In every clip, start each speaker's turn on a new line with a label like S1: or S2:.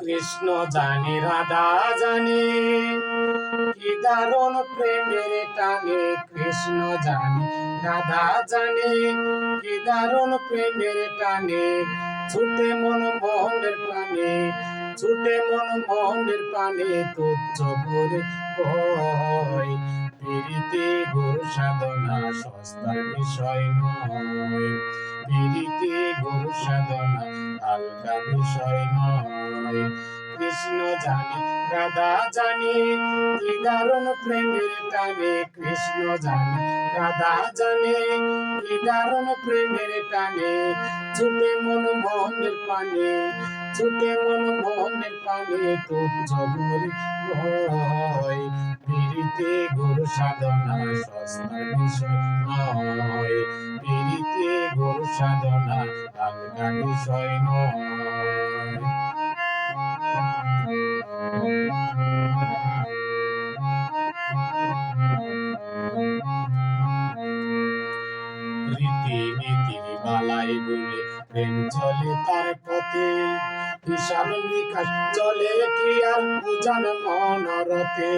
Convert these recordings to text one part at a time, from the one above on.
S1: কৃষ্ণ জানে রাধা জানে কি দারুণ প্রেমের টানে। কৃষ্ণ জানে রাধা জানে কি দারুণ প্রেমের টানে। ছুটে মন মোহনের প্রাণে, ছুটে মন মোহনের প্রাণে তুচ্ছ করে কয় প্রীতি গুরু সাধনা সস্তার বিষয় নয়। প্রীতি গুরু সাধনা হালকা বিষয় নয়। কৃষ্ণ জানে রাধা জানে কি দারুণ প্রেমের টানে। কৃষ্ণ জানে রাধা জানে কি দারুণ প্রেমের টানে। ছুটে মন মোহনের পানে, ছুটে মন মোহনের পানে তুচ্ছ করে কয় প্রীতি গুরু সাধনা সস্তার বিষয় নয়। প্রীতি গুরু সাধনা হালকা বিষয় নয়। রীতিনীতির বালাই বলে প্রেম চলে তার পথে। হিসাব নিকাশ চলে কি আর বুঝান মনরতে।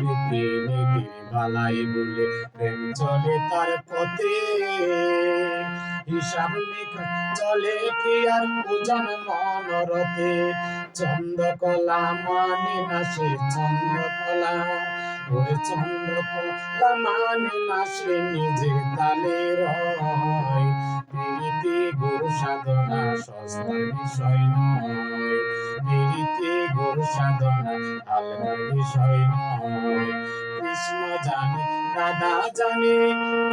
S1: রীতিনীতির বালাই বলে প্রেম চলে তার পথে। হিসাব নিকাশ চলে কি আর বুঝান মনরতে। চন্দ্রকলা মানে না সে চন্দ্রকলা, ওরে চন্দ্রকলা মানে না সে নিজের তালে রয়। প্রীতি গুরু সাধনা সস্তার বিষয় নয়। প্রীতি গুরু সাধনা হালকার বিষয় নয়। কৃষ্ণ জানে রাধা জানে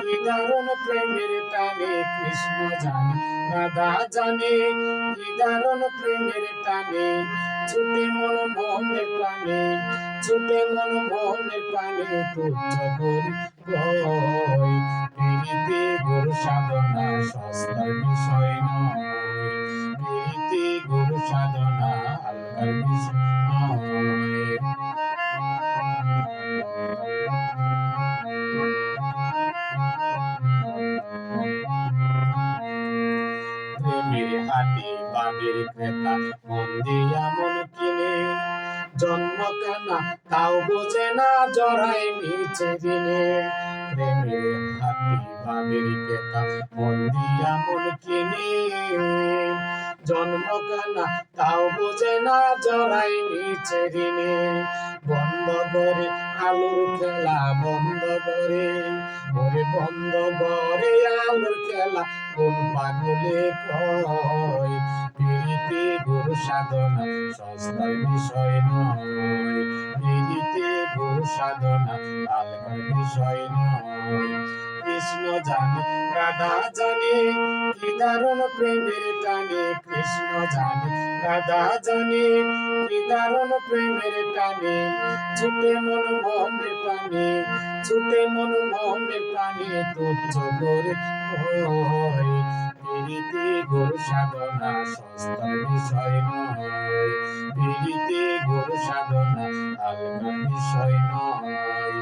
S1: কি দারুণ প্রেমের টানে। কৃষ্ণ জানে রাধা জানে কি দারুণ প্রেমের টানে। ছুটে মন মোহনের প্রাণে, ছুটে মন মোহনের প্রাণে তুচ্ছ করে কয় প্রীতি গুরু সাধনা সস্তার বিষয় নয়। প্রীতি গুরু সাধনা হালকার বিষয় নয়। প্রেমের হাটে বাবের ক্রেতা মন দিয়া মন কিনে। জন্ম কানা তাও বোঝে না জড়াই মিছে দিনে। প্রেমের হাটে বাবের ক্রেতা মন দিয়া মন কিনে। জন্ম কানা তাও বোঝে না জড়াই মিছে দিনে। বন্ধ করে আলোর খেলা বন্ধ করে, ওরে বন্ধ করে আলোর খেলা কোন পাগলে কয় প্রীতি গুরু সাধনা সস্তার বিষয় নয়। প্রীতি গুরু সাধনা হালকার বিষয় নয়। কৃষ্ণ জানে রাধা জানে কি দারুণ প্রেমের টানে। কৃষ্ণ জানে রাধা জানে কি দারুণ প্রেমের টানে। ছুটে মন মোহনের প্রাণে, ছুটে মন মোহনের প্রাণে তুচ্ছ করে কয় প্রীতি গুরু সাধনা সস্তার বিষয় নয়। প্রীতি গুরু সাধনা হালকা বিষয় নয়।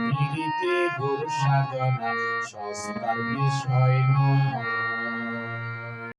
S1: প্রীতি গুরু সাধনা সস্তার বিষয় নয়।